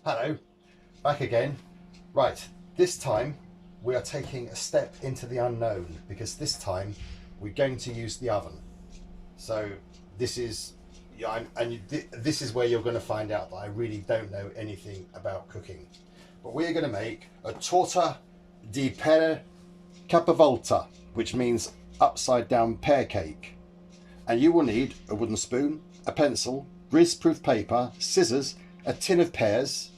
Hello, back again. Right, this time we are taking a step into the unknown because this time we're going to use the oven. So this is, this is where you're going to find out that I really don't know anything about cooking. But we're going to make a Torta di Pere Capovolta, which means upside down pear cake. And you will need a wooden spoon, a pencil, grease-proof paper, scissors, a tin of pears,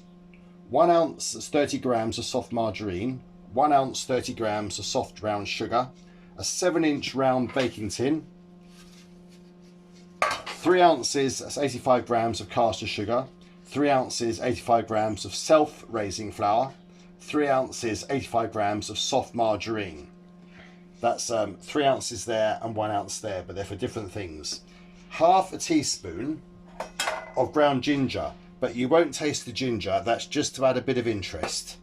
1 ounce 30 grams of soft margarine, 1 ounce 30 grams of soft brown sugar, a 7-inch round baking tin, 3 ounces, that's 85 grams of caster sugar, 3 ounces 85 grams of self-raising flour, 3 ounces 85 grams of soft margarine. That's 3 ounces there and 1 ounce there, but they're for different things. Half a teaspoon of ground ginger, but you won't taste the ginger, that's just to add a bit of interest.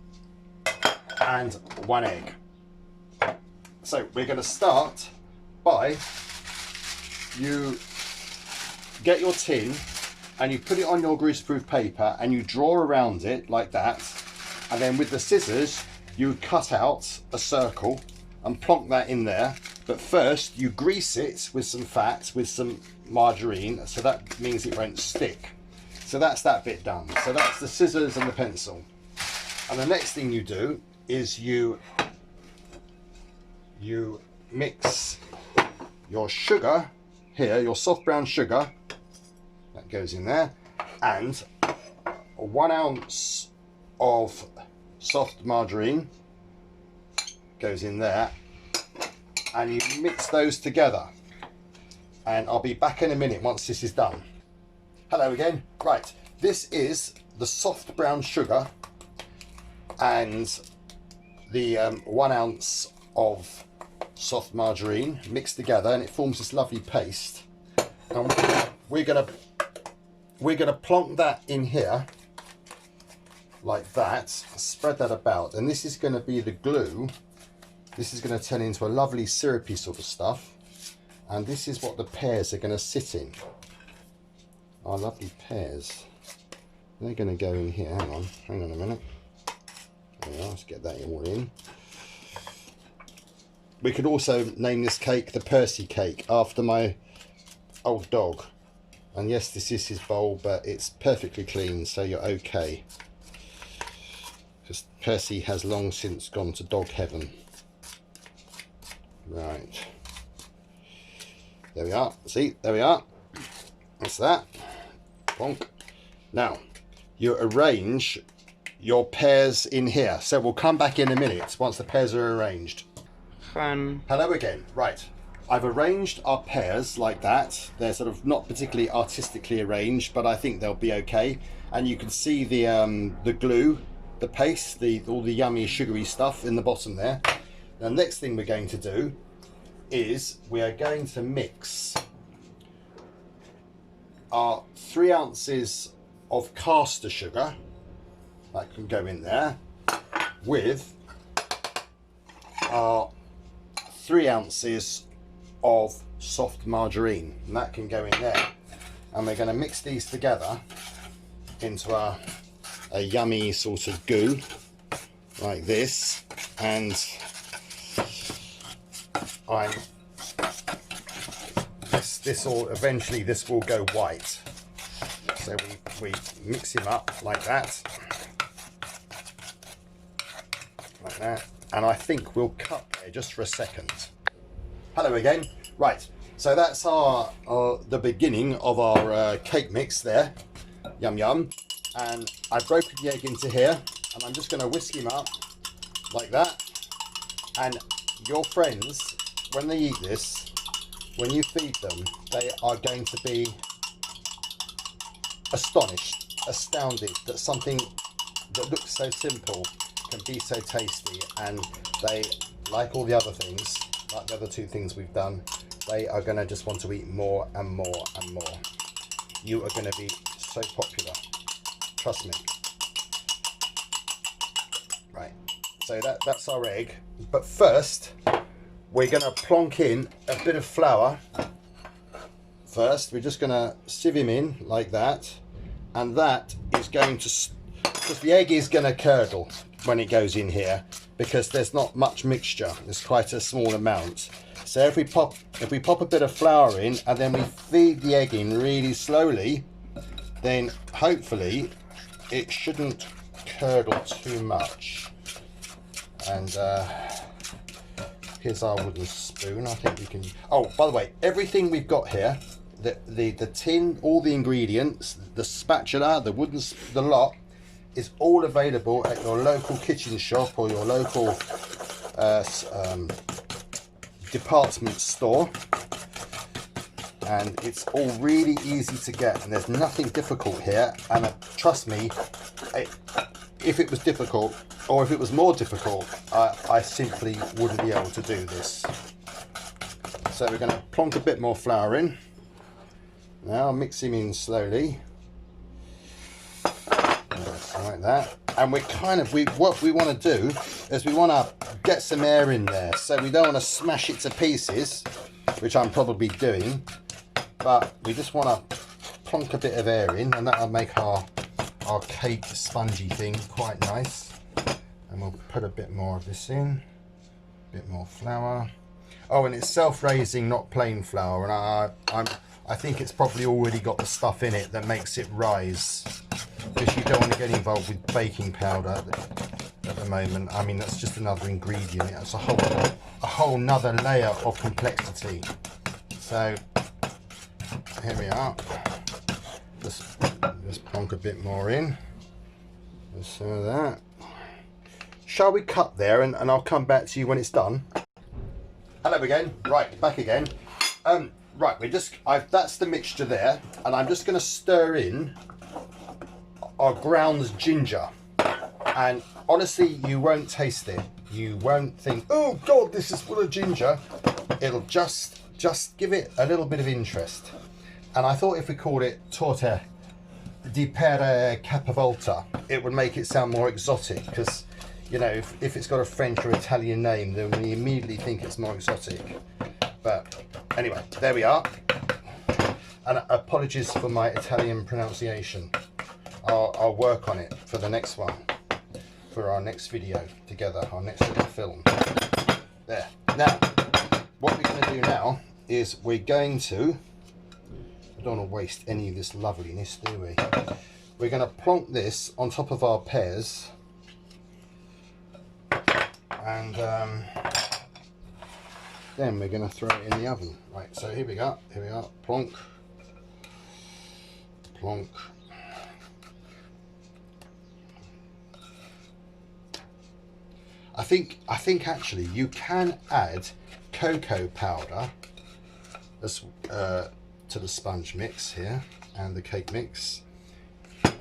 And 1 egg. So we're going to start by, you get your tin and you put it on your greaseproof paper and you draw around it like that, and then with the scissors you cut out a circle and plonk that in there. But first you grease it with some fat, with some margarine, so that means it won't stick. So that's that bit done. So that's the scissors and the pencil. And the next thing you do is you mix your sugar here, your soft brown sugar, that goes in there, and 1 ounce of soft margarine goes in there, and you mix those together. And I'll be back in a minute once this is done. Hello again. Right, this is the soft brown sugar and the 1 ounce of soft margarine mixed together, and it forms this lovely paste. And we're gonna plonk that in here like that, spread that about, and this is going to be the glue. This is going to turn into a lovely syrupy sort of stuff, and this is what the pears are going to sit in. Our lovely pears. They're going to go in here. Hang on a minute. There we are. Let's get that all in. We could also name this cake the Percy cake, after my old dog. And yes, this is his bowl, but it's perfectly clean, so you're okay. Because Percy has long since gone to dog heaven. Right. There we are. See, there we are. That's that. Bonk. Now, you arrange your pears in here. So we'll come back in a minute once the pears are arranged. Fun. Hello again. Right. I've arranged our pears like that. They're sort of not particularly artistically arranged, but I think they'll be okay. And you can see the glue, the paste, all the yummy sugary stuff in the bottom there. The next thing we're going to do is we are going to mix our 3 ounces of caster sugar, that can go in there, with our 3 ounces of soft margarine, and that can go in there. And we're going to mix these together into a yummy sort of goo like this, and this will eventually go white. So we mix him up like that, and I think we'll cut there just for a second. Hello again. Right, so that's the beginning of our cake mix there. Yum yum. And I've broken the egg into here, and I'm just going to whisk him up like that. And your friends, when they eat this, when you feed them, they are going to be astonished, astounded that something that looks so simple can be so tasty. And they, like all the other things, like the other two things we've done, they are going to just want to eat more and more and more. You are going to be so popular, trust me. Right, so that's our egg, but first we're going to plonk in a bit of flour. First we're just going to sieve him in like that, and that is going to because the egg is going to curdle when it goes in here, because there's not much mixture. It's quite a small amount. So if we pop a bit of flour in and then we feed the egg in really slowly, then hopefully it shouldn't curdle too much. And here's our wooden spoon. I think we can. Oh, by the way, everything we've got here, the tin, all the ingredients, the spatula, the wooden, the lot, is all available at your local kitchen shop or your local department store, and it's all really easy to get, and there's nothing difficult here. And trust me, if it was difficult, or if it was more difficult, I simply wouldn't be able to do this. So we're going to plonk a bit more flour in. Now mix him in slowly, like that. And what we want to do is we want to get some air in there. So we don't want to smash it to pieces, which I'm probably doing, but we just want to plonk a bit of air in, and that'll make our cake spongy thing quite nice. And we'll put a bit more of this in, a bit more flour. Oh, and it's self-raising, not plain flour, and I think it's probably already got the stuff in it that makes it rise, because you don't want to get involved with baking powder at the moment. I mean, that's just another ingredient. It's a whole nother layer of complexity. So here we are. Just plonk a bit more in. Just so that. Shall we cut there, and I'll come back to you when it's done. Hello again. Right, back again. Right, that's the mixture there, and I'm just going to stir in our ground ginger. And honestly, you won't taste it. You won't think, oh God, this is full of ginger. It'll just give it a little bit of interest. And I thought if we called it Torta di Pere Capovolta, it would make it sound more exotic, because, you know, if it's got a French or Italian name, then we immediately think it's more exotic. But anyway, there we are. And apologies for my Italian pronunciation. I'll work on it for the next one, for our next video together, our next little film. There. Now, what we're going to do now is we're going to, I don't want to waste any of this loveliness, do we? We're going to plonk this on top of our pears, and then we're going to throw it in the oven. Right, so here we are, plonk, plonk. I think actually you can add cocoa powder as, to the sponge mix here and the cake mix,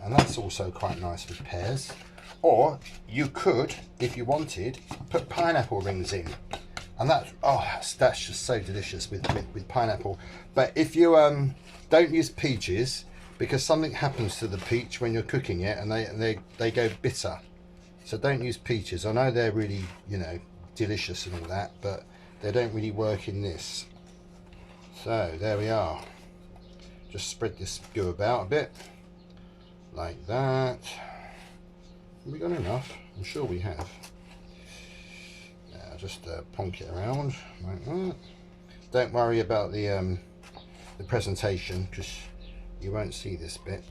and that's also quite nice with pears. Or you could, if you wanted, put pineapple rings in, and that's just so delicious with pineapple. But if you don't use peaches, because something happens to the peach when you're cooking it, and they go bitter. So don't use peaches. I know they're really, you know, delicious and all that, but they don't really work in this. So there we are. Just spread this goo about a bit, like that. Have we got enough? I'm sure we have. Now just plonk it around like that. Don't worry about the presentation, because you won't see this bit.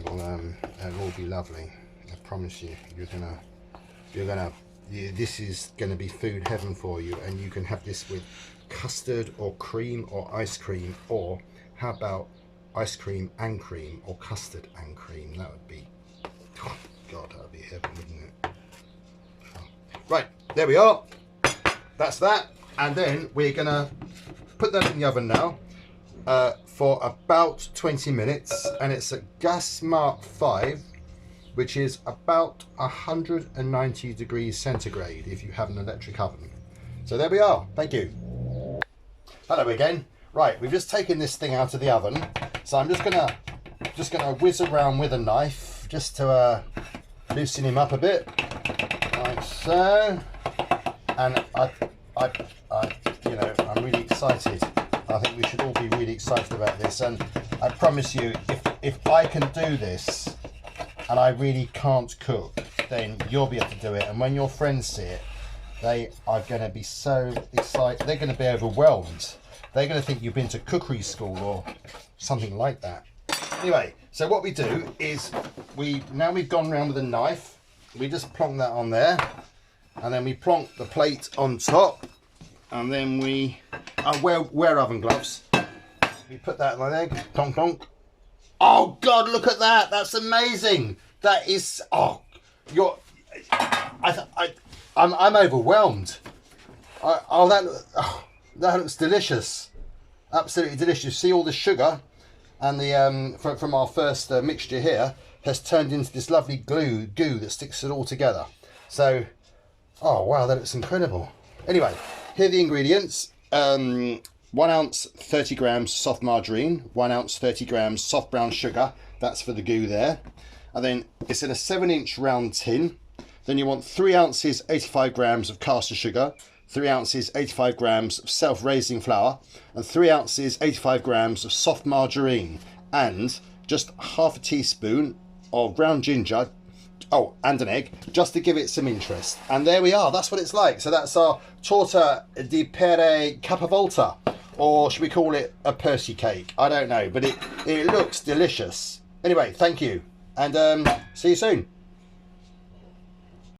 It'll all be lovely. I promise you. This is gonna be food heaven for you, and you can have this with custard or cream or ice cream, or how about ice cream and cream, or custard and cream? That would be, oh God, that would be heaven, wouldn't it? Right, there we are. That's that, and then we're gonna put that in the oven now for about 20 minutes, and it's at gas mark 5, which is about 190 degrees centigrade if you have an electric oven. So there we are. Thank you. Hello again. Right, we've just taken this thing out of the oven, so I'm just gonna whiz around with a knife just to loosen him up a bit, like so. And you know, I'm really excited. I think we should all be really excited about this, and I promise you, if I can do this and I really can't cook, then you'll be able to do it. And when your friends see it, they are going to be so excited. They're going to be overwhelmed. They're going to think you've been to cookery school or something like that. Anyway, so what we do is now we've gone around with a knife, we just plonk that on there, and then we plonk the plate on top, and then we wear oven gloves. We put that on there, plonk plonk. Oh God, look at that! That's amazing. That is I'm overwhelmed. That looks delicious. Absolutely delicious. See all the sugar and the from our first mixture here has turned into this lovely goo that sticks it all together. So, oh wow, that looks incredible. Anyway, here are the ingredients. 1 ounce 30 grams soft margarine, 1 ounce 30 grams soft brown sugar. That's for the goo there. And then it's in a 7-inch round tin. Then you want 3 ounces 85 grams of caster sugar, 3 ounces 85 grams of self-raising flour, and 3 ounces 85 grams of soft margarine, and just half a teaspoon of ground ginger, and an egg, just to give it some interest. And there we are, that's what it's like. So that's our Torta di Pere Capovolta, or should we call it a Percy cake? I don't know, but it looks delicious. Anyway, thank you, and see you soon.